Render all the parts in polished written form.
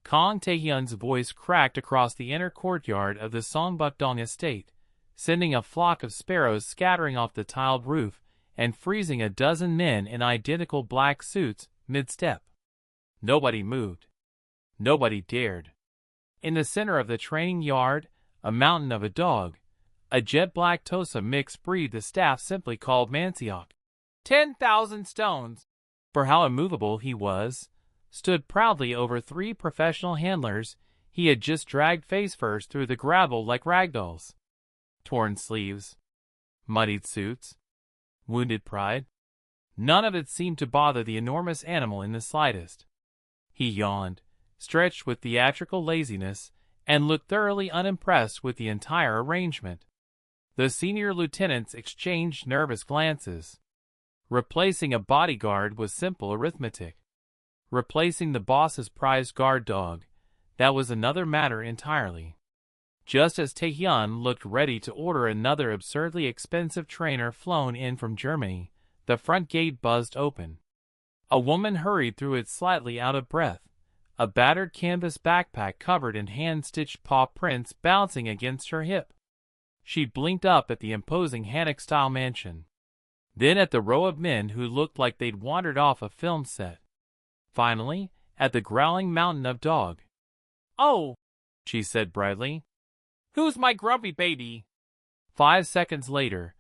Kang Taehyun's voice cracked across the inner courtyard of the Songbukdong estate, sending a flock of sparrows scattering off the tiled roof and freezing a dozen men in identical black suits mid-step. Nobody moved. Nobody dared. In the center of the training yard, a mountain of a dog, a jet-black Tosa mixed breed the staff simply called Manseok. 10,000 stones, for how immovable he was, stood proudly over 3 professional handlers he had just dragged face-first through the gravel like ragdolls. Torn sleeves, muddied suits, wounded pride. None of it seemed to bother the enormous animal in the slightest. He yawned, stretched with theatrical laziness, and looked thoroughly unimpressed with the entire arrangement. The senior lieutenants exchanged nervous glances. Replacing a bodyguard was simple arithmetic. Replacing the boss's prized guard dog, that was another matter entirely. Just as Taehyun looked ready to order another absurdly expensive trainer flown in from Germany, the front gate buzzed open. A woman hurried through it slightly out of breath, a battered canvas backpack covered in hand-stitched paw prints bouncing against her hip. She blinked up at the imposing Hanok-style mansion, then at the row of men who looked like they'd wandered off a film set. Finally, at the growling mountain of dog. "Oh," she said brightly. "Who's my grumpy baby?" 5 seconds later,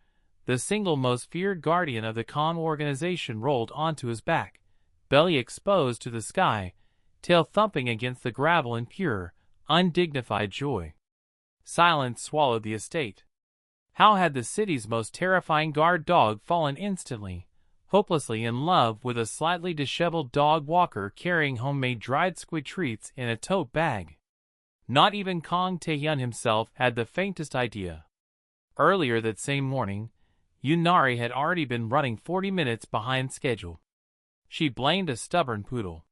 the single most feared guardian of the Kang organization rolled onto his back, belly exposed to the sky, tail thumping against the gravel in pure, undignified joy. Silence swallowed the estate. How had the city's most terrifying guard dog fallen instantly, hopelessly in love with a slightly disheveled dog walker carrying homemade dried squid treats in a tote bag? Not even Kang Taehyun himself had the faintest idea. Earlier that same morning, Yunari had already been running 40 minutes behind schedule. She blamed a stubborn poodle.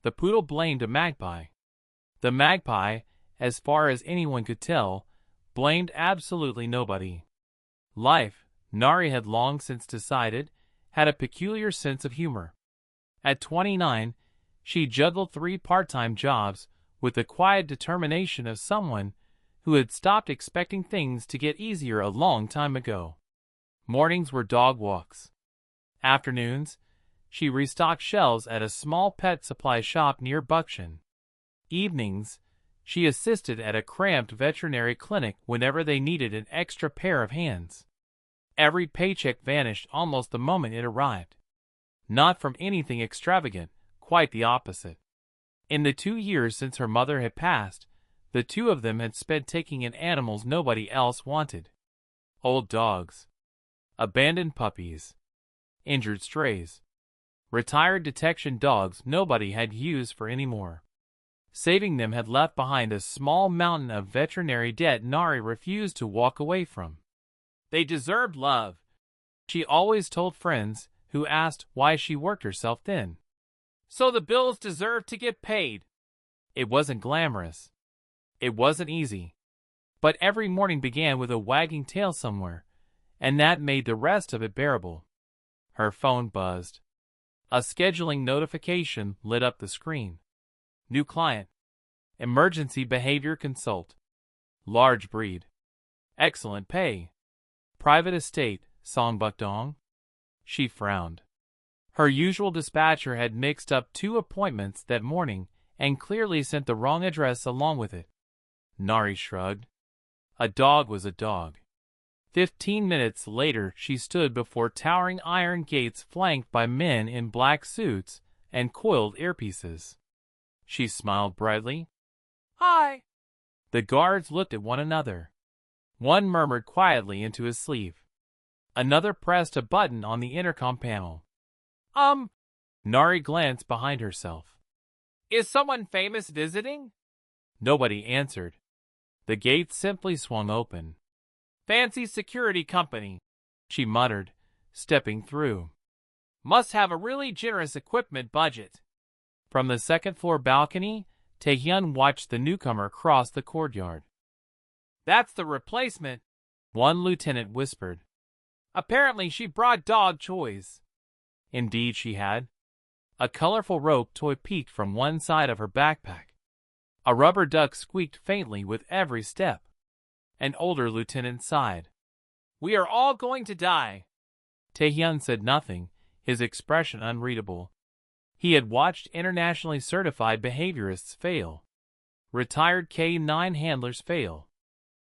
The poodle blamed a magpie. The magpie, as far as anyone could tell, blamed absolutely nobody. Life, Nari had long since decided, had a peculiar sense of humor. At 29, she juggled 3 part-time jobs with the quiet determination of someone who had stopped expecting things to get easier a long time ago. Mornings were dog walks. Afternoons, she restocked shelves at a small pet supply shop near Buckshin. Evenings, she assisted at a cramped veterinary clinic whenever they needed an extra pair of hands. Every paycheck vanished almost the moment it arrived. Not from anything extravagant, quite the opposite. In the 2 years since her mother had passed, the two of them had spent taking in animals nobody else wanted. Old dogs, abandoned puppies, injured strays, retired detection dogs nobody had use for anymore. Saving them had left behind a small mountain of veterinary debt Nari refused to walk away from. They deserved love, she always told friends who asked why she worked herself thin. So the bills deserved to get paid. It wasn't glamorous. It wasn't easy. But every morning began with a wagging tail somewhere, and that made the rest of it bearable. Her phone buzzed. A scheduling notification lit up the screen. New client. Emergency behavior consult. Large breed. Excellent pay. Private estate, Songbukdong. She frowned. Her usual dispatcher had mixed up 2 appointments that morning and clearly sent the wrong address along with it. Nari shrugged. A dog was a dog. 15 minutes later she stood before towering iron gates flanked by men in black suits and coiled earpieces. She smiled brightly. "Hi." The guards looked at one another. One murmured quietly into his sleeve. Another pressed a button on the intercom panel. Nari glanced behind herself. "Is someone famous visiting?" Nobody answered. The gate simply swung open. "Fancy security company," she muttered, stepping through. "Must have a really generous equipment budget." From the second-floor balcony, Taehyun watched the newcomer cross the courtyard. "That's the replacement," one lieutenant whispered. "Apparently she brought dog toys." Indeed she had. A colorful rope toy peeked from one side of her backpack. A rubber duck squeaked faintly with every step. An older lieutenant sighed. "We are all going to die." Taehyun said nothing, his expression unreadable. He had watched internationally certified behaviorists fail. Retired K-9 handlers fail.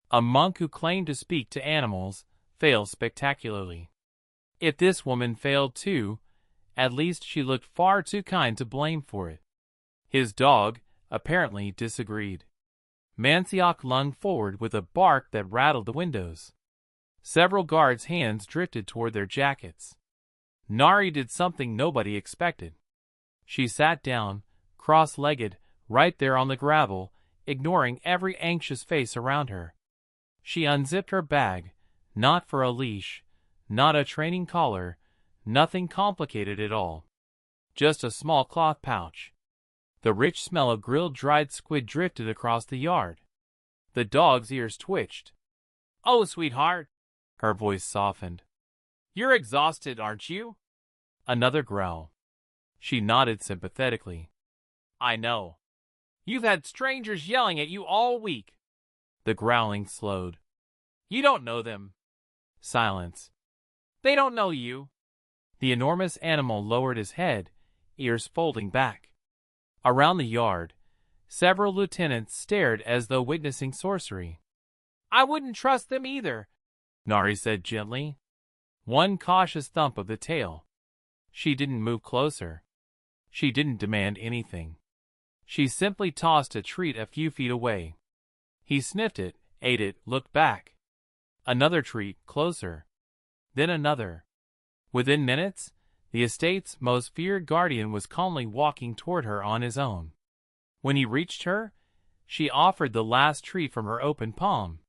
A monk who claimed to speak to animals failed spectacularly. If this woman failed too, at least she looked far too kind to blame for it. His dog, apparently, disagreed. Manseok lunged forward with a bark that rattled the windows. Several guards' hands drifted toward their jackets. Nari did something nobody expected. She sat down, cross-legged, right there on the gravel, ignoring every anxious face around her. She unzipped her bag, not for a leash, not a training collar, nothing complicated at all. Just a small cloth pouch. The rich smell of grilled dried squid drifted across the yard. The dog's ears twitched. "Oh, sweetheart," her voice softened. "You're exhausted, aren't you?" Another growl. She nodded sympathetically. "I know. You've had strangers yelling at you all week." The growling slowed. "You don't know them." Silence. "They don't know you." The enormous animal lowered his head, ears folding back. Around the yard, several lieutenants stared as though witnessing sorcery. "I wouldn't trust them either," Nari said gently. One cautious thump of the tail. She didn't move closer. She didn't demand anything. She simply tossed a treat a few feet away. He sniffed it, ate it, looked back. Another treat, closer. Then another. Within minutes, the estate's most feared guardian was calmly walking toward her on his own. When he reached her, she offered the last treat from her open palm.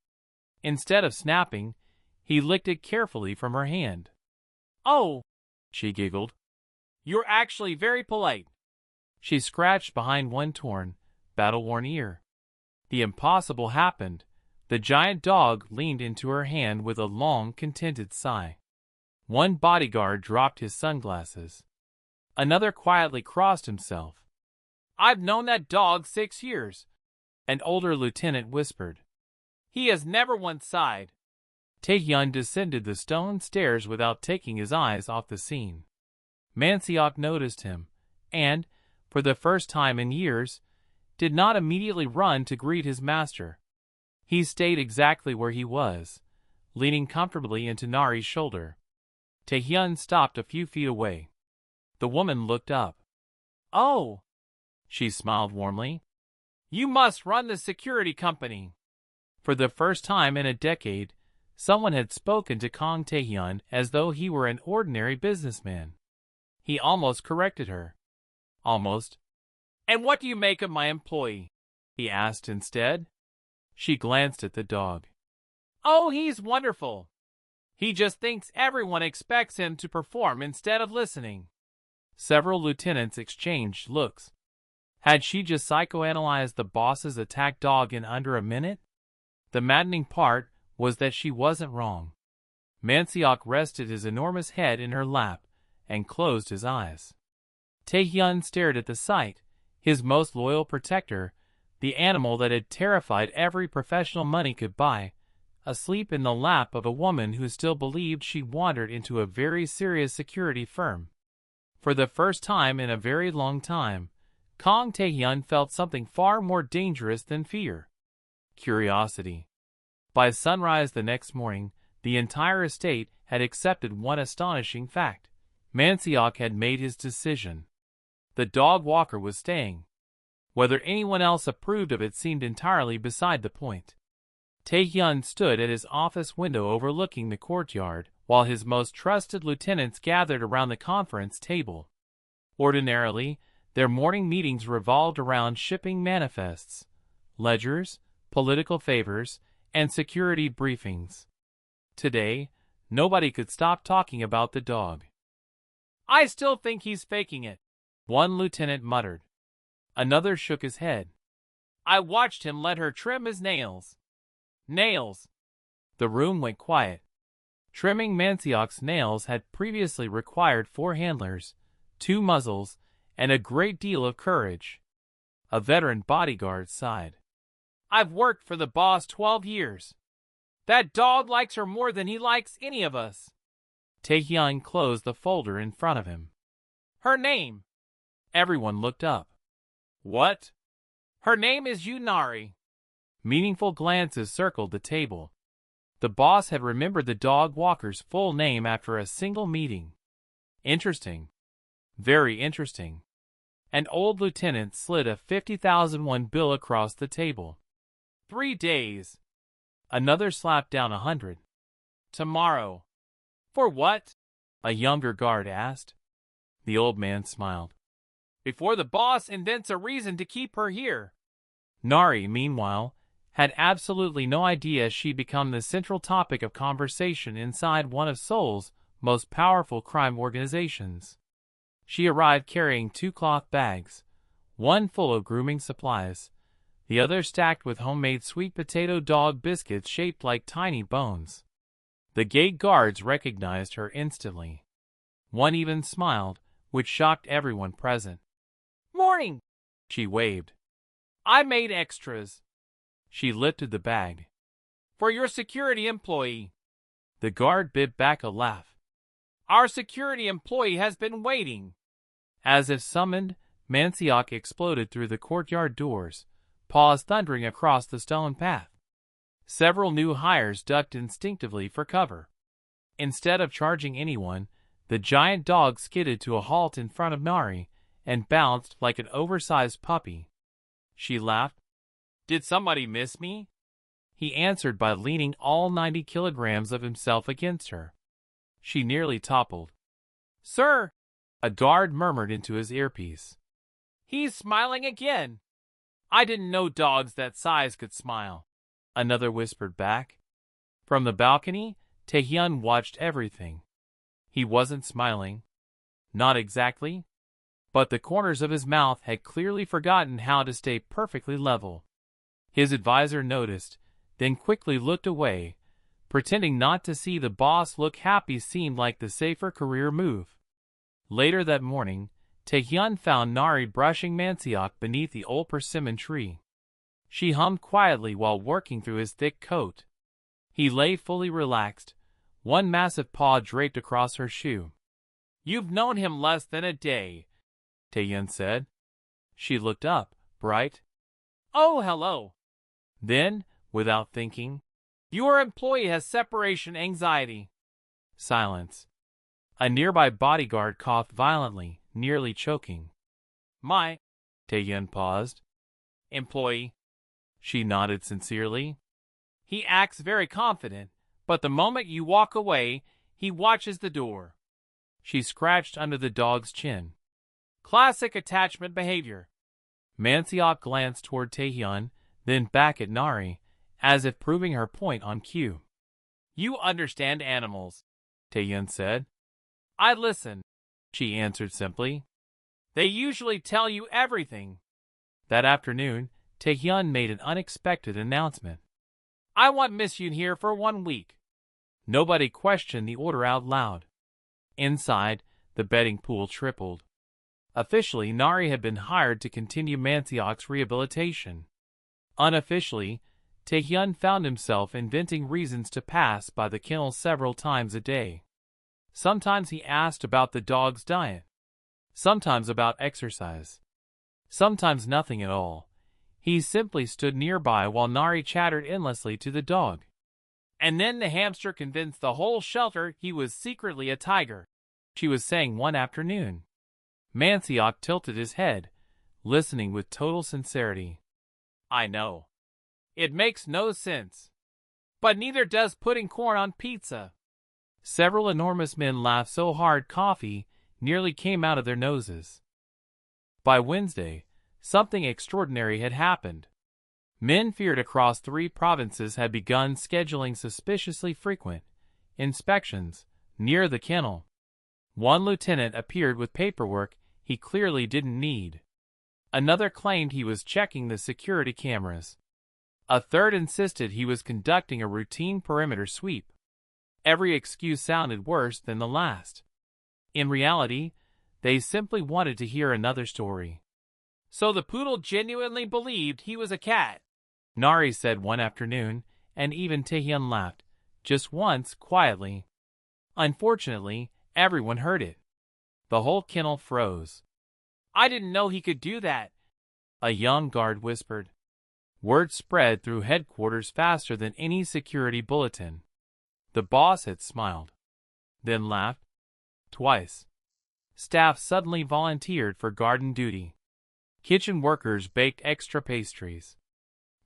Instead of snapping, he licked it carefully from her hand. "Oh," she giggled. "You're actually very polite." She scratched behind one torn, battle-worn ear. The impossible happened. The giant dog leaned into her hand with a long, contented sigh. One bodyguard dropped his sunglasses. Another quietly crossed himself. "I've known that dog 6 years," an older lieutenant whispered. "He has never once sighed." Taehyun descended the stone stairs without taking his eyes off the scene. Manseok noticed him, and, for the first time in years, did not immediately run to greet his master. He stayed exactly where he was, leaning comfortably into Nari's shoulder. Taehyun stopped a few feet away. The woman looked up. "Oh," she smiled warmly. "You must run the security company." For the first time in a decade, someone had spoken to Kang Taehyun as though he were an ordinary businessman. He almost corrected her. Almost. "And what do you make of my employee?" he asked instead. She glanced at the dog. "Oh, he's wonderful. He just thinks everyone expects him to perform instead of listening." Several lieutenants exchanged looks. Had she just psychoanalyzed the boss's attack dog in under a minute? The maddening part was that she wasn't wrong. Manseok rested his enormous head in her lap and closed his eyes. Taehyun stared at the sight, his most loyal protector, the animal that had terrified every professional money could buy, asleep in the lap of a woman who still believed she wandered into a very serious security firm. For the first time in a very long time, Kang Taehyun felt something far more dangerous than fear. Curiosity. By sunrise the next morning, the entire estate had accepted one astonishing fact. Manseok had made his decision. The dog walker was staying. Whether anyone else approved of it seemed entirely beside the point. Taehyun stood at his office window overlooking the courtyard, while his most trusted lieutenants gathered around the conference table. Ordinarily, their morning meetings revolved around shipping manifests, ledgers, political favors, and security briefings. Today, nobody could stop talking about the dog. "I still think he's faking it," one lieutenant muttered. Another shook his head. "I watched him let her trim his nails." Nails. The room went quiet. Trimming Manseok's nails had previously required 4 handlers, 2 muzzles, and a great deal of courage. A veteran bodyguard sighed. I've worked for the boss 12 years. That dog likes her more than he likes any of us. Taehyun closed the folder in front of him. Her name. Everyone looked up. What? Her name is Yunari. Meaningful glances circled the table. The boss had remembered the dog walker's full name after a single meeting. Interesting. Very interesting. An old lieutenant slid a 50,000 won bill across the table. 3 days. Another slapped down 100. Tomorrow. For what? A younger guard asked. The old man smiled. Before the boss invents a reason to keep her here. Nari, meanwhile, had absolutely no idea she'd become the central topic of conversation inside one of Seoul's most powerful crime organizations. She arrived carrying 2 cloth bags, one full of grooming supplies, the other stacked with homemade sweet potato dog biscuits shaped like tiny bones. The gate guards recognized her instantly. One even smiled, which shocked everyone present. Morning, she waved. I made extras. She lifted the bag. For your security employee. The guard bit back a laugh. Our security employee has been waiting. As if summoned, Manseok exploded through the courtyard doors, paws thundering across the stone path. Several new hires ducked instinctively for cover. Instead of charging anyone, the giant dog skidded to a halt in front of Nari and bounced like an oversized puppy. She laughed. Did somebody miss me? He answered by leaning all 90 kilograms of himself against her. She nearly toppled. Sir, a guard murmured into his earpiece. He's smiling again. I didn't know dogs that size could smile. Another whispered back. From the balcony, Taehyun watched everything. He wasn't smiling. Not exactly. But the corners of his mouth had clearly forgotten how to stay perfectly level. His advisor noticed, then quickly looked away. Pretending not to see the boss look happy seemed like the safer career move. Later that morning, Taehyun found Nari brushing Manseok beneath the old persimmon tree. She hummed quietly while working through his thick coat. He lay fully relaxed, one massive paw draped across her shoe. You've known him less than a day, Taehyun said. She looked up, bright. Oh, hello. Then, without thinking, your employee has separation anxiety. Silence. A nearby bodyguard coughed violently, nearly choking. My, Taehyun paused. Employee. She nodded sincerely. He acts very confident, but the moment you walk away, he watches the door. She scratched under the dog's chin. Classic attachment behavior. Manseok glanced toward Taehyun, then back at Nari, as if proving her point on cue. You understand animals, Taehyun said. I listen, she answered simply. They usually tell you everything. That afternoon, Taehyun made an unexpected announcement. I want Miss Yoon here for 1 week. Nobody questioned the order out loud. Inside, the betting pool tripled. Officially, Nari had been hired to continue Manseok's rehabilitation. Unofficially, Taehyun found himself inventing reasons to pass by the kennel several times a day. Sometimes he asked about the dog's diet. Sometimes about exercise. Sometimes nothing at all. He simply stood nearby while Nari chattered endlessly to the dog. And then the hamster convinced the whole shelter he was secretly a tiger, she was saying one afternoon. Manseok tilted his head, listening with total sincerity. I know. It makes no sense. But neither does putting corn on pizza. Several enormous men laughed so hard coffee nearly came out of their noses. By Wednesday, something extraordinary had happened. Men feared across 3 provinces had begun scheduling suspiciously frequent inspections near the kennel. One lieutenant appeared with paperwork he clearly didn't need. Another claimed he was checking the security cameras. A third insisted he was conducting a routine perimeter sweep. Every excuse sounded worse than the last. In reality, they simply wanted to hear another story. So the poodle genuinely believed he was a cat, Nari said one afternoon, and even Taehyun laughed, just once, quietly. Unfortunately, everyone heard it. The whole kennel froze. I didn't know he could do that, a young guard whispered. Word spread through headquarters faster than any security bulletin. The boss had smiled, then laughed. Twice. Staff suddenly volunteered for garden duty. Kitchen workers baked extra pastries.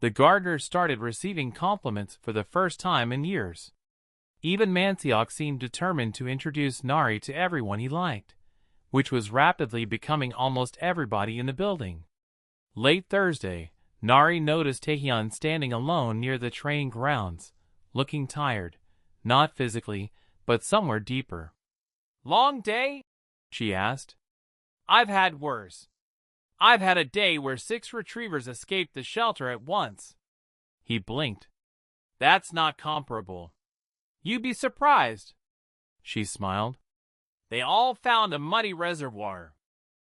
The gardeners started receiving compliments for the first time in years. Even Manseok seemed determined to introduce Nari to everyone he liked, which was rapidly becoming almost everybody in the building. Late Thursday, Nari noticed Taehyun standing alone near the training grounds, looking tired, not physically, but somewhere deeper. Long day? She asked. I've had worse. I've had a day where 6 retrievers escaped the shelter at once. He blinked. That's not comparable. You'd be surprised. She smiled. They all found a muddy reservoir.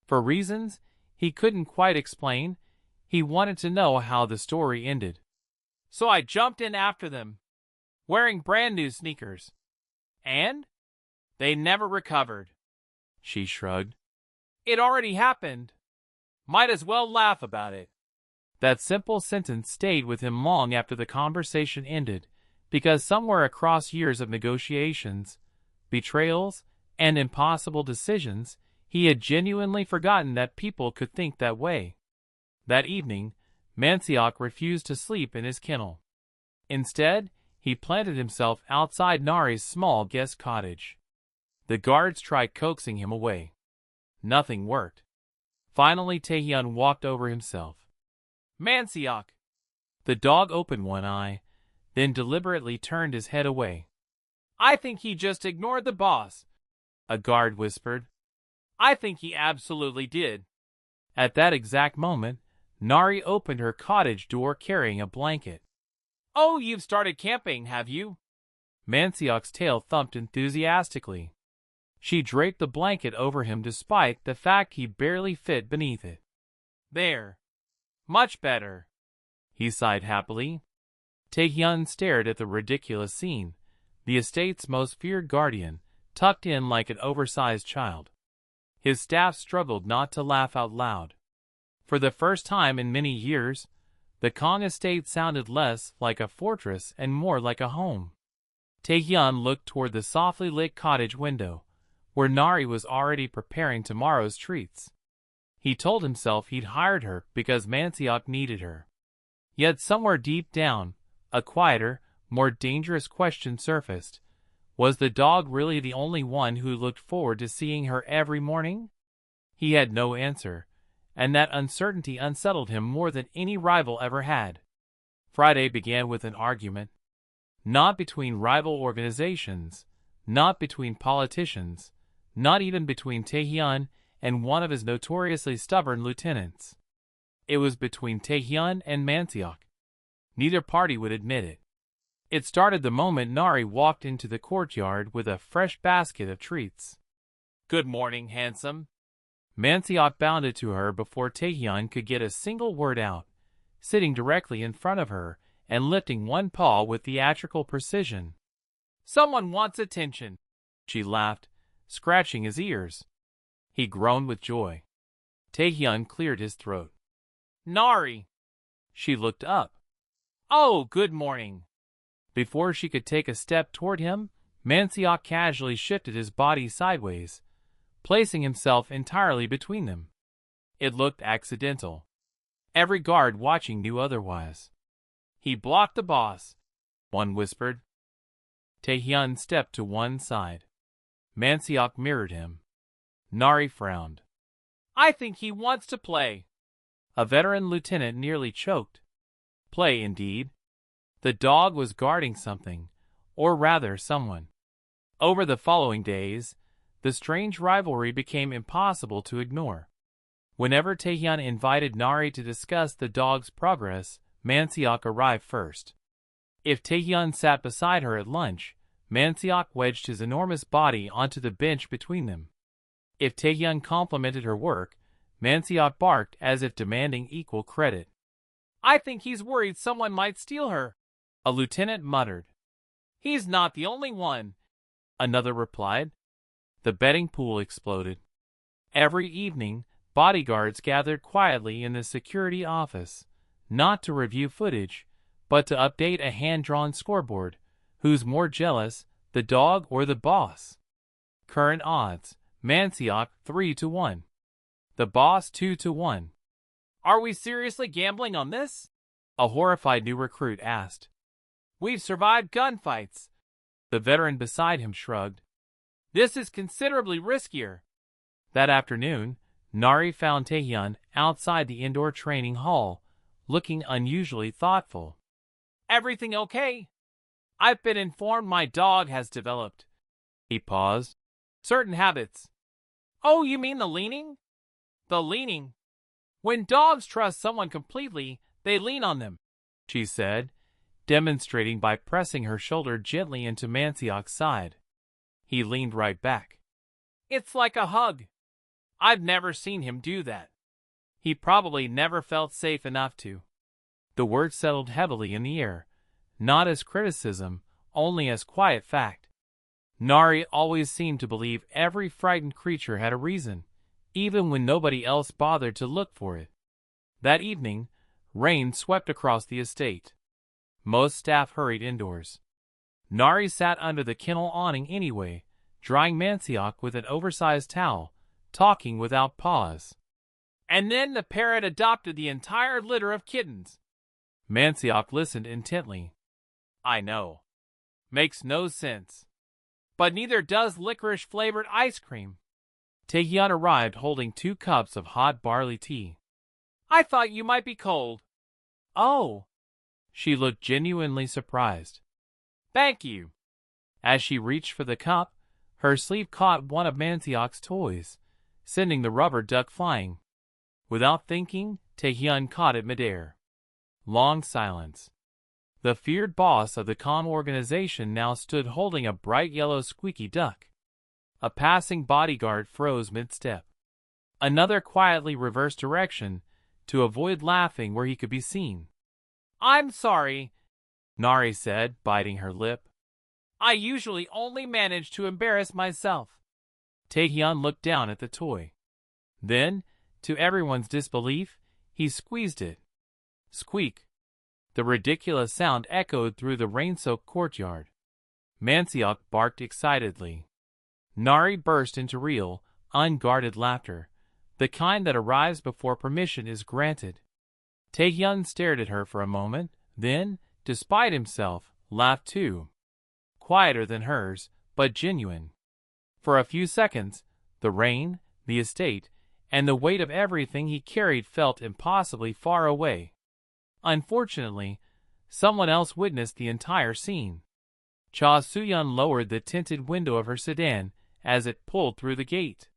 For reasons he couldn't quite explain, he wanted to know how the story ended. So I jumped in after them, wearing brand new sneakers. And? They never recovered. She shrugged. It already happened. Might as well laugh about it. That simple sentence stayed with him long after the conversation ended, because somewhere across years of negotiations, betrayals, and impossible decisions, he had genuinely forgotten that people could think that way. That evening, Manseok refused to sleep in his kennel. Instead, he planted himself outside Nari's small guest cottage. The guards tried coaxing him away. Nothing worked. Finally, Taehyun walked over himself. Manseok! The dog opened one eye, then deliberately turned his head away. I think he just ignored the boss, a guard whispered. I think he absolutely did. At that exact moment, Nari opened her cottage door carrying a blanket. Oh, you've started camping, have you? Manseok's tail thumped enthusiastically. She draped the blanket over him despite the fact he barely fit beneath it. There. Much better. He sighed happily. Taehyun stared at the ridiculous scene, the estate's most feared guardian, tucked in like an oversized child. His staff struggled not to laugh out loud. For the first time in many years, the Kong estate sounded less like a fortress and more like a home. Taehyun looked toward the softly lit cottage window, where Nari was already preparing tomorrow's treats. He told himself he'd hired her because Manseok needed her. Yet somewhere deep down, a quieter, more dangerous question surfaced. Was the dog really the only one who looked forward to seeing her every morning? He had no answer, and that uncertainty unsettled him more than any rival ever had. Friday began with an argument. Not between rival organizations, not between politicians, not even between Taehyun and one of his notoriously stubborn lieutenants. It was between Taehyun and Manseok. Neither party would admit it. It started the moment Nari walked into the courtyard with a fresh basket of treats. Good morning, handsome. Manseok bounded to her before Taehyun could get a single word out, sitting directly in front of her and lifting one paw with theatrical precision. Someone wants attention, she laughed, scratching his ears. He groaned with joy. Taehyun cleared his throat. Nari! She looked up. Oh, good morning. Before she could take a step toward him, Manseok casually shifted his body sideways, placing himself entirely between them. It looked accidental. Every guard watching knew otherwise. He blocked the boss, one whispered. Taehyun stepped to one side. Manseok mirrored him. Nari frowned. I think he wants to play. A veteran lieutenant nearly choked. Play indeed. The dog was guarding something, or rather someone. Over the following days, the strange rivalry became impossible to ignore. Whenever Taehyun invited Nari to discuss the dog's progress, Manseok arrived first. If Taehyun sat beside her at lunch, Manseok wedged his enormous body onto the bench between them. If Taehyun complimented her work, Mansiok barked as if demanding equal credit. I think he's worried someone might steal her, a lieutenant muttered. He's not the only one, another replied. The betting pool exploded. Every evening, bodyguards gathered quietly in the security office, not to review footage, but to update a hand-drawn scoreboard. Who's more jealous, the dog or the boss? Current odds, Mansiok 3-1. The boss 2-1. Are we seriously gambling on this? A horrified new recruit asked. We've survived gunfights. The veteran beside him shrugged. This is considerably riskier. That afternoon, Nari found Taehyun outside the indoor training hall, looking unusually thoughtful. Everything okay? I've been informed my dog has developed. He paused. Certain habits. Oh, you mean the leaning? The leaning. When dogs trust someone completely, they lean on them, she said, demonstrating by pressing her shoulder gently into Mansiok's side. He leaned right back. It's like a hug. I've never seen him do that. He probably never felt safe enough to. The words settled heavily in the air, not as criticism, only as quiet fact. Nari always seemed to believe every frightened creature had a reason, even when nobody else bothered to look for it. That evening, rain swept across the estate. Most staff hurried indoors. Nari sat under the kennel awning anyway, drying Mansiok with an oversized towel, talking without pause. And then the parrot adopted the entire litter of kittens. Mansiok listened intently. I know. Makes no sense. But neither does licorice-flavored ice cream. Taehyun arrived holding 2 cups of hot barley tea. I thought you might be cold. Oh. She looked genuinely surprised. Thank you. As she reached for the cup, her sleeve caught one of Mansiok's toys, sending the rubber duck flying. Without thinking, Taehyun caught it midair. Long silence. The feared boss of the comm organization now stood holding a bright yellow squeaky duck. A passing bodyguard froze mid-step. Another quietly reversed direction to avoid laughing where he could be seen. I'm sorry, Nari said, biting her lip. I usually only manage to embarrass myself. Taehyun looked down at the toy. Then, to everyone's disbelief, he squeezed it. Squeak. The ridiculous sound echoed through the rain-soaked courtyard. Mansiok barked excitedly. Nari burst into real, unguarded laughter, the kind that arrives before permission is granted. Taehyun stared at her for a moment, then, despite himself, laughed too. Quieter than hers, but genuine. For a few seconds, the rain, the estate, and the weight of everything he carried felt impossibly far away. Unfortunately, someone else witnessed the entire scene. Cha Soo-yeon lowered the tinted window of her sedan as it pulled through the gate.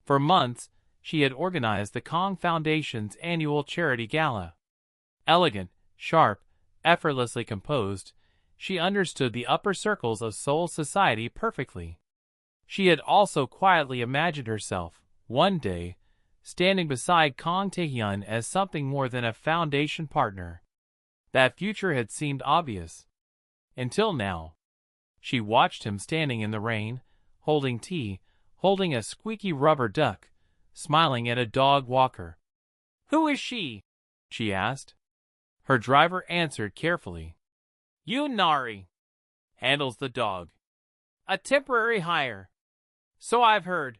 For months, she had organized the Kong Foundation's annual charity gala. Elegant, sharp, effortlessly composed, she understood the upper circles of Seoul society perfectly. She had also quietly imagined herself, one day, standing beside Kang Taehyun as something more than a foundation partner. That future had seemed obvious. Until now. She watched him standing in the rain, holding tea, holding a squeaky rubber duck, smiling at a dog walker. Who is she? She asked. Her driver answered carefully. Nari. Handles the dog. A temporary hire. So I've heard.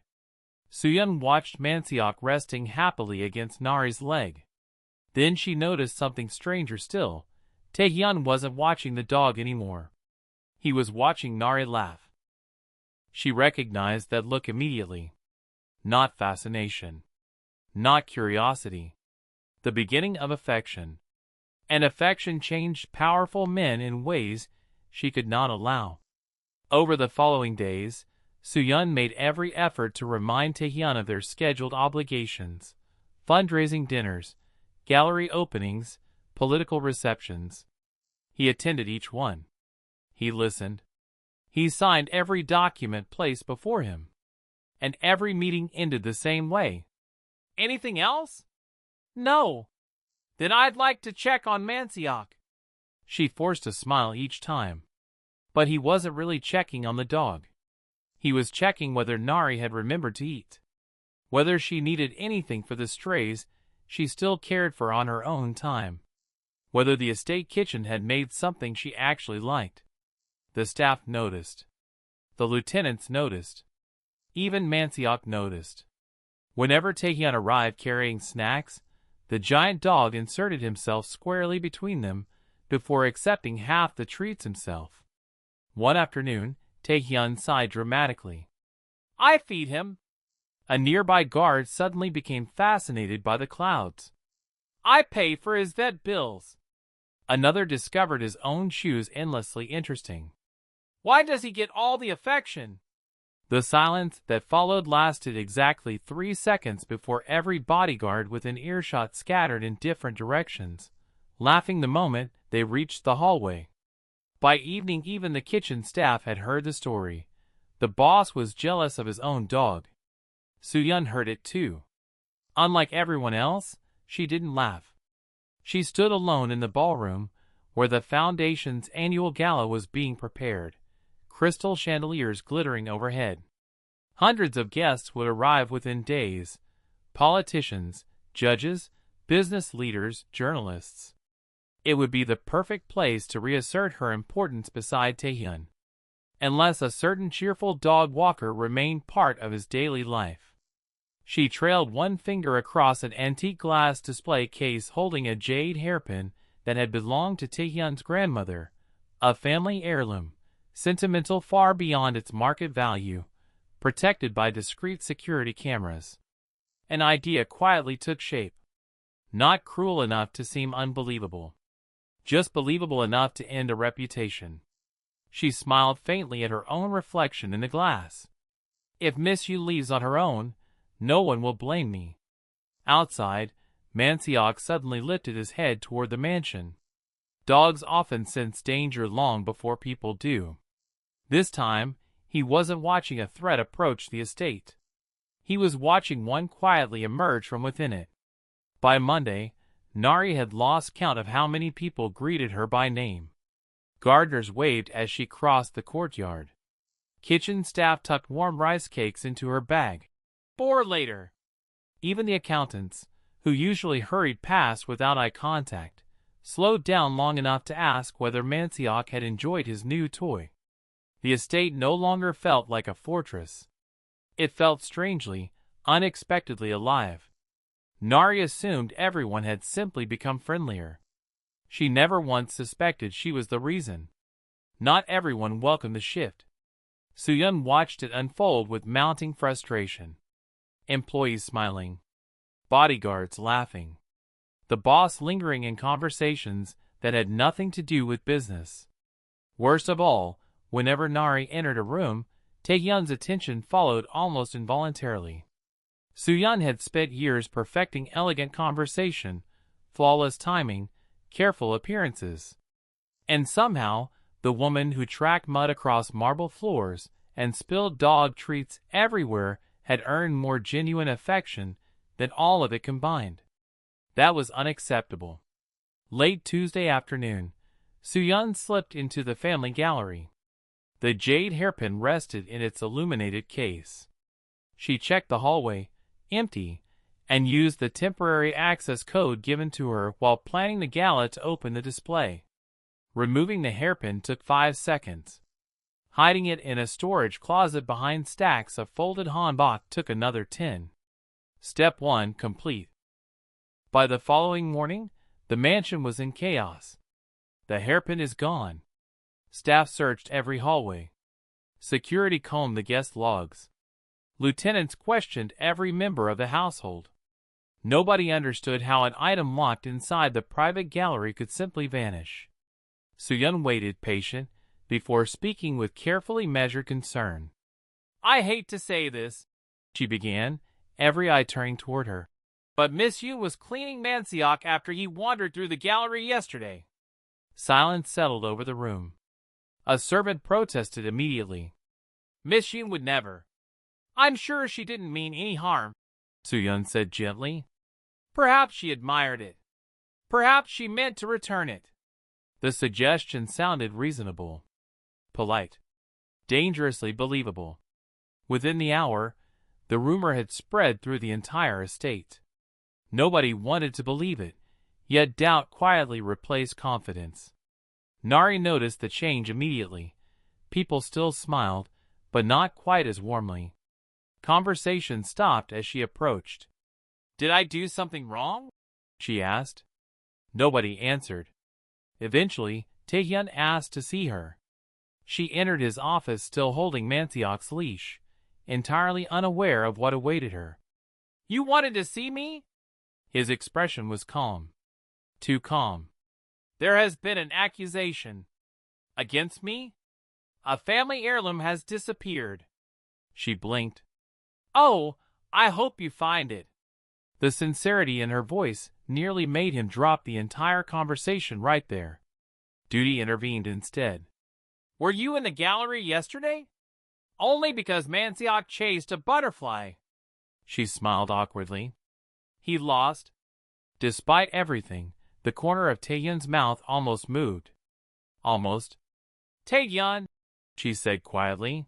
Soo-yeon watched Mansiok resting happily against Nari's leg. Then she noticed something stranger still. Taehyun wasn't watching the dog anymore. He was watching Nari laugh. She recognized that look immediately. Not fascination. Not curiosity. The beginning of affection. And affection changed powerful men in ways she could not allow. Over the following days, Soo-yeon made every effort to remind Taehyun of their scheduled obligations, fundraising dinners, gallery openings, political receptions. He attended each one. He listened. He signed every document placed before him. And every meeting ended the same way. Anything else? No. Then I'd like to check on Mansiok. She forced a smile each time. But he wasn't really checking on the dog. He was checking whether Nari had remembered to eat. Whether she needed anything for the strays she still cared for on her own time. Whether the estate kitchen had made something she actually liked. The staff noticed. The lieutenants noticed. Even Mansiok noticed. Whenever Taehyun arrived carrying snacks, the giant dog inserted himself squarely between them before accepting half the treats himself. One afternoon, Taehyun sighed dramatically. I feed him. A nearby guard suddenly became fascinated by the clouds. I pay for his vet bills. Another discovered his own shoes endlessly interesting. Why does he get all the affection? The silence that followed lasted exactly 3 seconds before every bodyguard within earshot scattered in different directions, laughing the moment they reached the hallway. By evening even the kitchen staff had heard the story. The boss was jealous of his own dog. Soo-yeon heard it too. Unlike everyone else, she didn't laugh. She stood alone in the ballroom, where the Foundation's annual gala was being prepared, crystal chandeliers glittering overhead. Hundreds of guests would arrive within days. Politicians, judges, business leaders, journalists. It would be the perfect place to reassert her importance beside Taehyun. Unless a certain cheerful dog walker remained part of his daily life. She trailed one finger across an antique glass display case holding a jade hairpin that had belonged to Taehyun's grandmother, a family heirloom, sentimental far beyond its market value, protected by discreet security cameras. An idea quietly took shape. Not cruel enough to seem unbelievable. Just believable enough to end a reputation. She smiled faintly at her own reflection in the glass. If Miss Yu leaves on her own, no one will blame me. Outside, Mansiok suddenly lifted his head toward the mansion. Dogs often sense danger long before people do. This time, he wasn't watching a threat approach the estate. He was watching one quietly emerge from within it. By Monday, Nari had lost count of how many people greeted her by name. Gardeners waved as she crossed the courtyard. Kitchen staff tucked warm rice cakes into her bag. "For later." Even the accountants, who usually hurried past without eye contact, slowed down long enough to ask whether Mansiok had enjoyed his new toy. The estate no longer felt like a fortress. It felt strangely, unexpectedly alive. Nari assumed everyone had simply become friendlier. She never once suspected she was the reason. Not everyone welcomed the shift. Soo-yeon watched it unfold with mounting frustration. Employees smiling. Bodyguards laughing. The boss lingering in conversations that had nothing to do with business. Worst of all, whenever Nari entered a room, Taehyun's attention followed almost involuntarily. Soo-yeon had spent years perfecting elegant conversation, flawless timing, careful appearances. And somehow, the woman who tracked mud across marble floors and spilled dog treats everywhere had earned more genuine affection than all of it combined. That was unacceptable. Late Tuesday afternoon, Soo-yeon slipped into the family gallery. The jade hairpin rested in its illuminated case. She checked the hallway, empty, and used the temporary access code given to her while planning the gala to open the display. Removing the hairpin took 5 seconds. Hiding it in a storage closet behind stacks of folded hanbok took another 10. Step 1 complete. By the following morning, the mansion was in chaos. The hairpin is gone. Staff searched every hallway. Security combed the guest logs. Lieutenants questioned every member of the household. Nobody understood how an item locked inside the private gallery could simply vanish. Soo-yeon waited patient, before speaking with carefully measured concern. "I hate to say this," she began, every eye turning toward her, "but Miss Yoon was cleaning Mansiok after he wandered through the gallery yesterday." Silence settled over the room. A servant protested immediately. "Miss Yoon would never. I'm sure she didn't mean any harm." Soo-yeon said gently. Perhaps she admired it. Perhaps she meant to return it. The suggestion sounded reasonable, polite, dangerously believable. Within the hour, the rumor had spread through the entire estate. Nobody wanted to believe it, yet doubt quietly replaced confidence. Nari noticed the change immediately. People still smiled, but not quite as warmly. Conversation stopped as she approached. Did I do something wrong? She asked. Nobody answered. Eventually, Taehyun asked to see her. She entered his office still holding Manseok's leash, entirely unaware of what awaited her. You wanted to see me? His expression was calm. Too calm. There has been an accusation. Against me? A family heirloom has disappeared. She blinked. Oh, I hope you find it. The sincerity in her voice nearly made him drop the entire conversation right there. Duty intervened instead. Were you in the gallery yesterday? Only because Manseok chased a butterfly. She smiled awkwardly. He lost. Despite everything, the corner of Taehyun's mouth almost moved. Almost. Taehyun, she said quietly.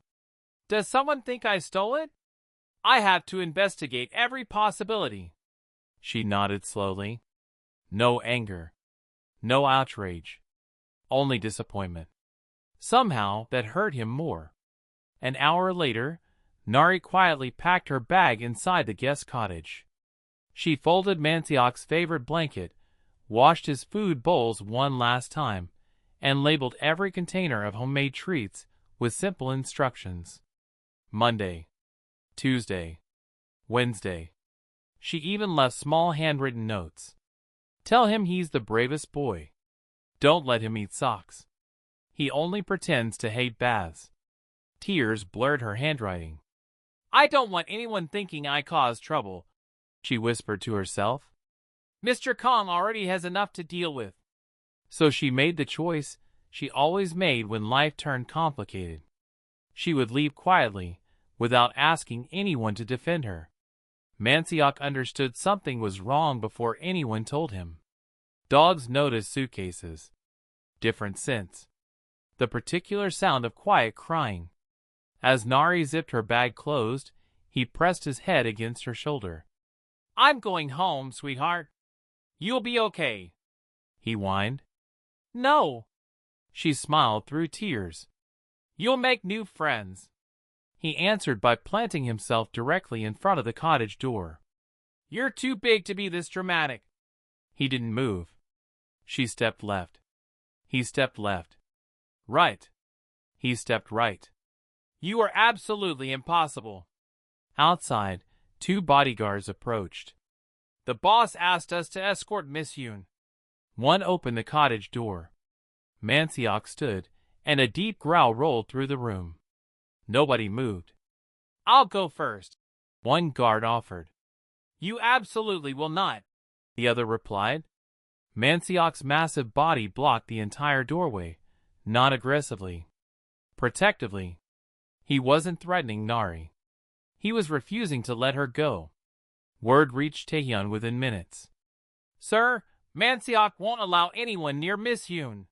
Does someone think I stole it? I have to investigate every possibility. She nodded slowly. No anger. No outrage. Only disappointment. Somehow that hurt him more. An hour later, Nari quietly packed her bag inside the guest cottage. She folded Manseok's favorite blanket, washed his food bowls one last time, and labeled every container of homemade treats with simple instructions. Monday, Tuesday, Wednesday. She even left small handwritten notes. Tell him he's the bravest boy. Don't let him eat socks. He only pretends to hate baths. Tears blurred her handwriting. I don't want anyone thinking I caused trouble, she whispered to herself. Mr. Kong already has enough to deal with. So she made the choice she always made when life turned complicated. She would leave quietly, without asking anyone to defend her. Manseok understood something was wrong before anyone told him. Dogs noticed suitcases. Different scents. The particular sound of quiet crying. As Nari zipped her bag closed, he pressed his head against her shoulder. I'm going home, sweetheart. You'll be okay, he whined. No. She smiled through tears. You'll make new friends. He answered by planting himself directly in front of the cottage door. You're too big to be this dramatic. He didn't move. She stepped left. He stepped left. Right. He stepped right. You are absolutely impossible. Outside, 2 bodyguards approached. The boss asked us to escort Miss Yoon. One opened the cottage door. Manseok stood, and a deep growl rolled through the room. Nobody moved. I'll go first, one guard offered. You absolutely will not, the other replied. Manseok's massive body blocked the entire doorway, not aggressively, protectively. He wasn't threatening Nari. He was refusing to let her go. Word reached Taehyun within minutes. Sir, Manseok won't allow anyone near Miss Yoon.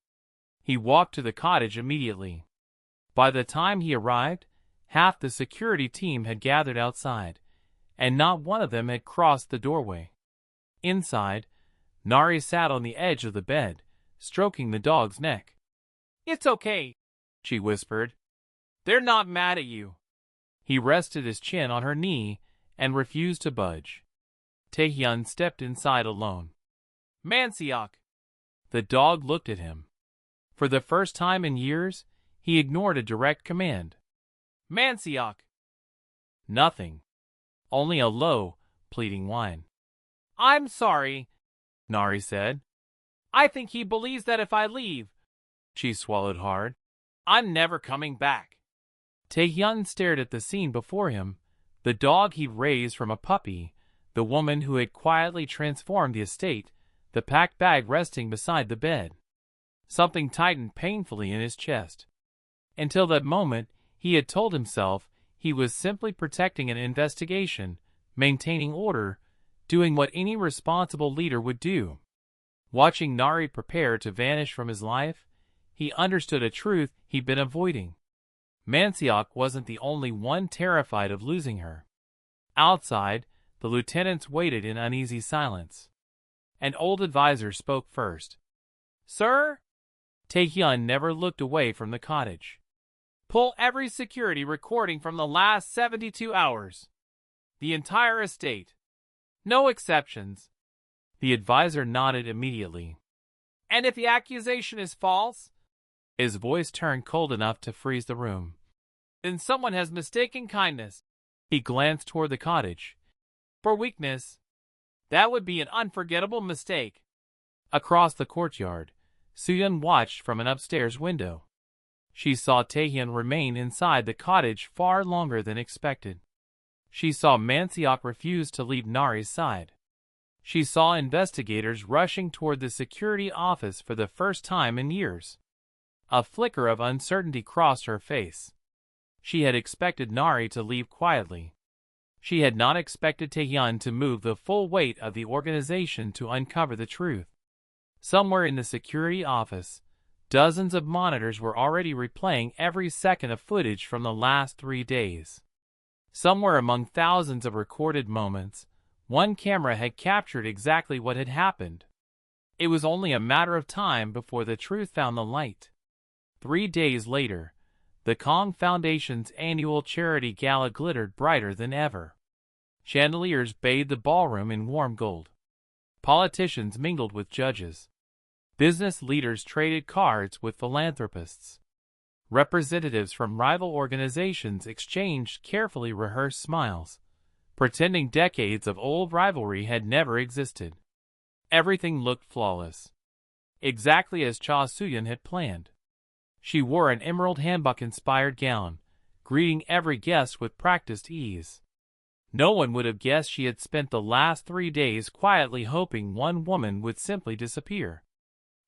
He walked to the cottage immediately. By the time he arrived, half the security team had gathered outside, and not one of them had crossed the doorway. Inside, Nari sat on the edge of the bed, stroking the dog's neck. It's okay, she whispered. They're not mad at you. He rested his chin on her knee and refused to budge. Taehyun stepped inside alone. Manseok. The dog looked at him. For the first time in years, he ignored a direct command. Manseok. Nothing. Only a low, pleading whine. I'm sorry, Nari said. I think he believes that if I leave, she swallowed hard, I'm never coming back. Taehyun stared at the scene before him, the dog he'd raised from a puppy, the woman who had quietly transformed the estate, the packed bag resting beside the bed. Something tightened painfully in his chest. Until that moment, he had told himself he was simply protecting an investigation, maintaining order, doing what any responsible leader would do. Watching Nari prepare to vanish from his life, he understood a truth he'd been avoiding. Mansiok wasn't the only one terrified of losing her. Outside, the lieutenants waited in uneasy silence. An old advisor spoke first. "Sir?" Taehyun never looked away from the cottage. "Pull every security recording from the last 72 hours. The entire estate. No exceptions." The advisor nodded immediately. "And if the accusation is false?" His voice turned cold enough to freeze the room. "Then someone has mistaken kindness." He glanced toward the cottage. "For weakness. That would be an unforgettable mistake." Across the courtyard, Soo-yeon watched from an upstairs window. She saw Taehyun remain inside the cottage far longer than expected. She saw Mansiok refuse to leave Nari's side. She saw investigators rushing toward the security office for the first time in years. A flicker of uncertainty crossed her face. She had expected Nari to leave quietly. She had not expected Taehyun to move the full weight of the organization to uncover the truth. Somewhere in the security office, dozens of monitors were already replaying every second of footage from the last 3 days. Somewhere among thousands of recorded moments, one camera had captured exactly what had happened. It was only a matter of time before the truth found the light. 3 days later, the Kong Foundation's annual charity gala glittered brighter than ever. Chandeliers bathed the ballroom in warm gold. Politicians mingled with judges. Business leaders traded cards with philanthropists. Representatives from rival organizations exchanged carefully rehearsed smiles, pretending decades of old rivalry had never existed. Everything looked flawless. Exactly as Cha Soo-yeon had planned. She wore an emerald hanbok-inspired gown, greeting every guest with practiced ease. No one would have guessed she had spent the last 3 days quietly hoping one woman would simply disappear.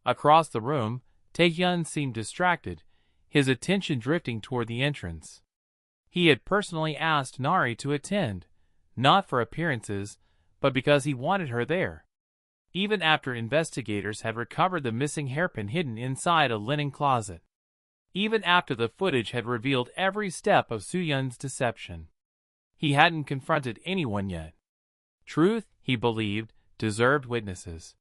Across the room, Taehyun seemed distracted, his attention drifting toward the entrance. He had personally asked Nari to attend, not for appearances, but because he wanted her there. Even after investigators had recovered the missing hairpin hidden inside a linen closet. Even after the footage had revealed every step of Soo-yeon's deception. He hadn't confronted anyone yet. Truth, he believed, deserved witnesses.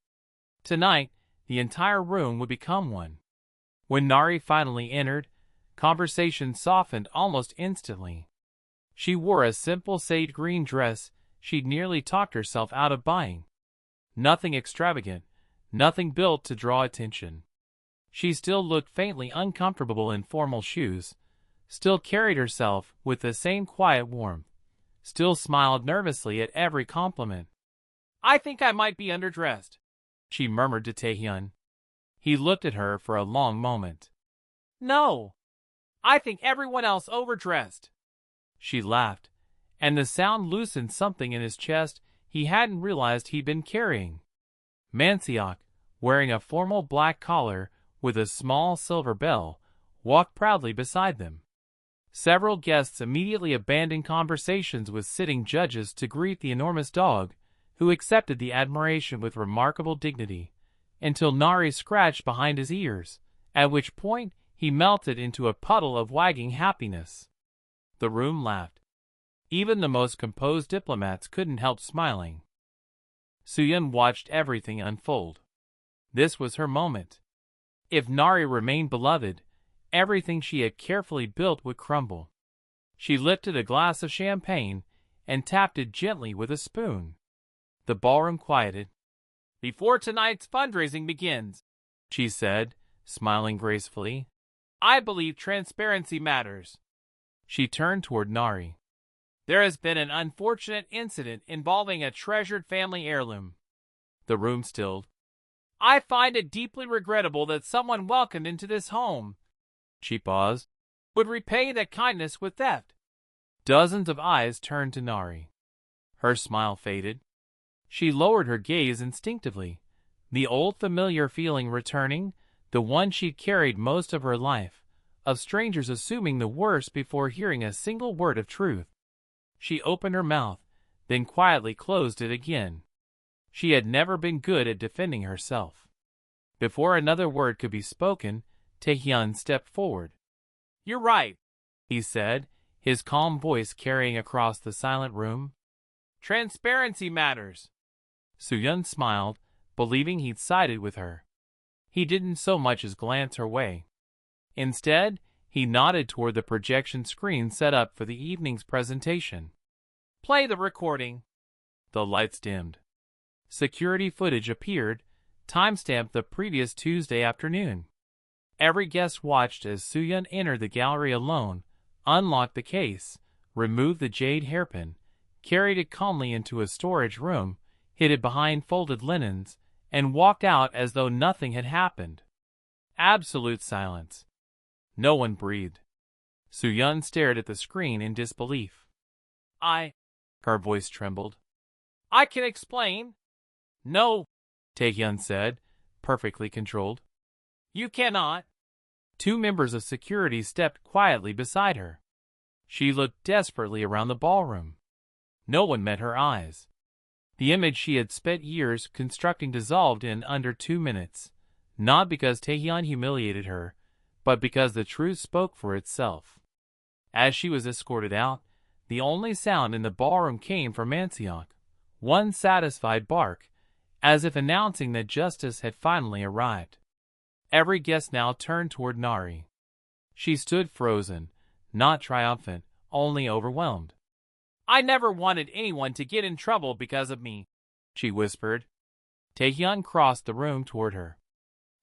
Tonight, the entire room would become one. When Nari finally entered, conversation softened almost instantly. She wore a simple sage green dress she'd nearly talked herself out of buying. Nothing extravagant, nothing built to draw attention. She still looked faintly uncomfortable in formal shoes, still carried herself with the same quiet warmth, still smiled nervously at every compliment. "I think I might be underdressed," she murmured to Taehyun. He looked at her for a long moment. "No, I think everyone else overdressed." She laughed, and the sound loosened something in his chest he hadn't realized he'd been carrying. Mansiok, wearing a formal black collar with a small silver bell, walked proudly beside them. Several guests immediately abandoned conversations with sitting judges to greet the enormous dog, who accepted the admiration with remarkable dignity, until Nari scratched behind his ears, at which point he melted into a puddle of wagging happiness. The room laughed. Even the most composed diplomats couldn't help smiling. Soo-yeon watched everything unfold. This was her moment. If Nari remained beloved, everything she had carefully built would crumble. She lifted a glass of champagne and tapped it gently with a spoon. The ballroom quieted. "Before tonight's fundraising begins," she said, smiling gracefully, "I believe transparency matters." She turned toward Nari. "There has been an unfortunate incident involving a treasured family heirloom." The room stilled. "I find it deeply regrettable that someone welcomed into this home," she paused, "would repay that kindness with theft." Dozens of eyes turned to Nari. Her smile faded. She lowered her gaze instinctively, the old familiar feeling returning, the one she'd carried most of her life, of strangers assuming the worst before hearing a single word of truth. She opened her mouth, then quietly closed it again. She had never been good at defending herself. Before another word could be spoken, Taehyun stepped forward. "You're right," he said, his calm voice carrying across the silent room. "Transparency matters." Soo-yeon smiled, believing he'd sided with her. He didn't so much as glance her way. Instead, he nodded toward the projection screen set up for the evening's presentation. "Play the recording." The lights dimmed. Security footage appeared, timestamped the previous Tuesday afternoon. Every guest watched as Soo-yeon entered the gallery alone, unlocked the case, removed the jade hairpin, carried it calmly into a storage room, hid it behind folded linens, and walked out as though nothing had happened. Absolute silence. No one breathed. Soo-yeon stared at the screen in disbelief. Her voice trembled. "I can explain." "No," Taehyun said, perfectly controlled. "You cannot." Two members of security stepped quietly beside her. She looked desperately around the ballroom. No one met her eyes. The image she had spent years constructing dissolved in under 2 minutes, not because Taehyun humiliated her, but because the truth spoke for itself. As she was escorted out, the only sound in the ballroom came from Manseok, one satisfied bark, as if announcing that justice had finally arrived. Every guest now turned toward Nari. She stood frozen, not triumphant, only overwhelmed. "I never wanted anyone to get in trouble because of me," she whispered. Taehyun crossed the room toward her.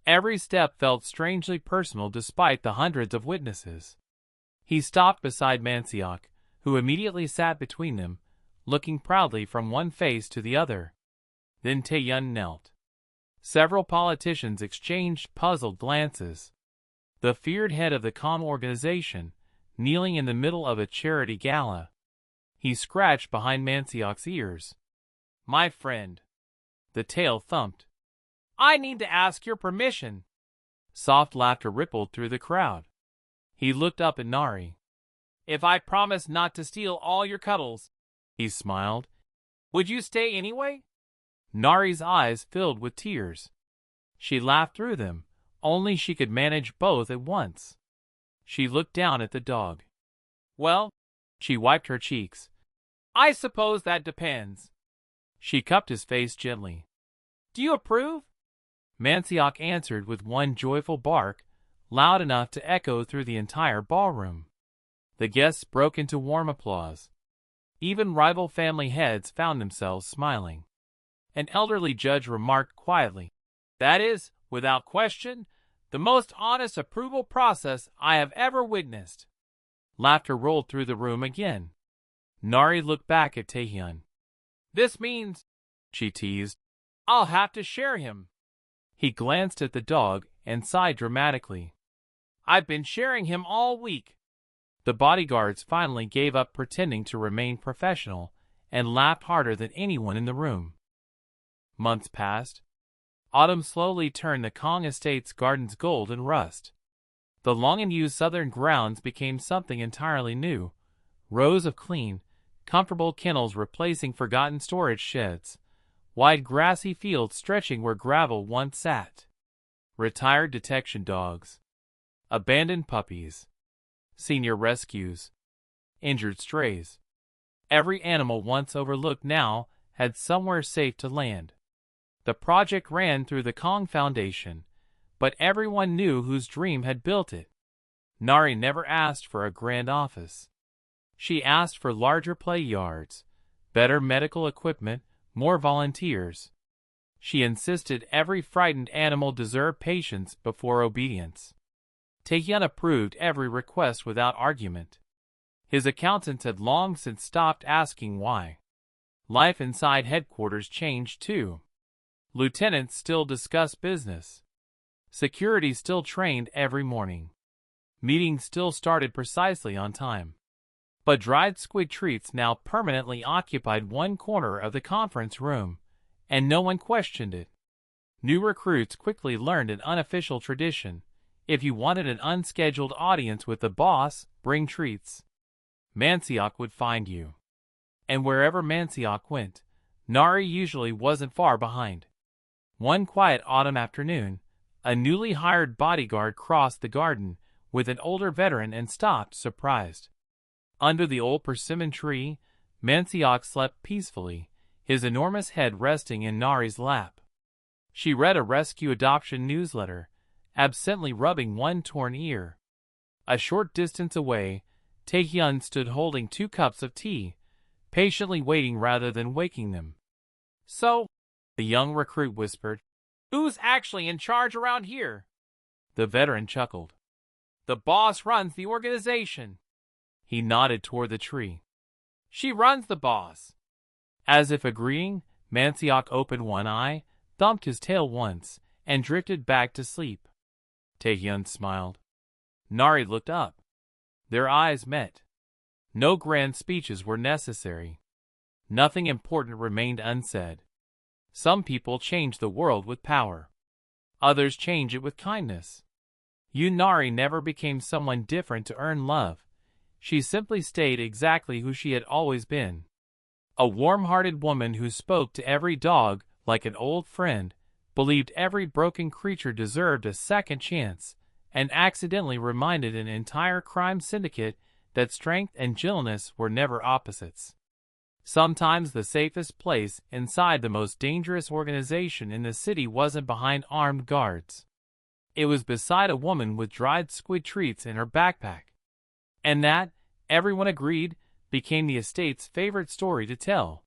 Every step felt strangely personal despite the hundreds of witnesses. He stopped beside Manseok, who immediately sat between them, looking proudly from one face to the other. Then Taehyun knelt. Several politicians exchanged puzzled glances. The feared head of the calm organization, kneeling in the middle of a charity gala. He scratched behind Manseok's ears. "My friend." The tail thumped. "I need to ask your permission." Soft laughter rippled through the crowd. He looked up at Nari. "If I promise not to steal all your cuddles," he smiled, "would you stay anyway?" Nari's eyes filled with tears. She laughed through them, only she could manage both at once. She looked down at the dog. "Well," she wiped her cheeks, "I suppose that depends." She cupped his face gently. "Do you approve?" Manseok answered with one joyful bark, loud enough to echo through the entire ballroom. The guests broke into warm applause. Even rival family heads found themselves smiling. An elderly judge remarked quietly, "That is, without question, the most honest approval process I have ever witnessed." Laughter rolled through the room again. Nari looked back at Taehyun. "This means," she teased, "I'll have to share him." He glanced at the dog and sighed dramatically. "I've been sharing him all week." The bodyguards finally gave up pretending to remain professional and laughed harder than anyone in the room. Months passed. Autumn slowly turned the Kong Estate's gardens gold and rust. The long-unused southern grounds became something entirely new. Rows of clean, comfortable kennels replacing forgotten storage sheds. Wide grassy fields stretching where gravel once sat. Retired detection dogs. Abandoned puppies. Senior rescues. Injured strays. Every animal once overlooked now had somewhere safe to land. The project ran through the Kong Foundation, but everyone knew whose dream had built it. Nari never asked for a grand office. She asked for larger play yards, better medical equipment, more volunteers. She insisted every frightened animal deserved patience before obedience. Taehyun approved every request without argument. His accountants had long since stopped asking why. Life inside headquarters changed too. Lieutenants still discussed business. Security still trained every morning. Meetings still started precisely on time. But dried squid treats now permanently occupied one corner of the conference room, and no one questioned it. New recruits quickly learned an unofficial tradition. If you wanted an unscheduled audience with the boss, bring treats. Manseok would find you. and wherever Mansiok went, Nari usually wasn't far behind. One quiet autumn afternoon, a newly hired bodyguard crossed the garden with an older veteran and stopped, surprised. Under the old persimmon tree, Mansiok slept peacefully, his enormous head resting in Nari's lap. She read a rescue adoption newsletter, absently rubbing one torn ear. A short distance away, Taehyun stood holding 2 cups of tea, patiently waiting rather than waking them. "So," the young recruit whispered, "who's actually in charge around here?" The veteran chuckled. "The boss runs the organization." He nodded toward the tree. "She runs the boss." As if agreeing, Mansiok opened one eye, thumped his tail once, and drifted back to sleep. Taehyun smiled. Nari looked up. Their eyes met. No grand speeches were necessary. Nothing important remained unsaid. Some people change the world with power. Others change it with kindness. Nari never became someone different to earn love. She simply stayed exactly who she had always been. A warm-hearted woman who spoke to every dog like an old friend, believed every broken creature deserved a second chance, and accidentally reminded an entire crime syndicate that strength and gentleness were never opposites. Sometimes the safest place inside the most dangerous organization in the city wasn't behind armed guards. It was beside a woman with dried squid treats in her backpack. And that, everyone agreed, became the estate's favorite story to tell.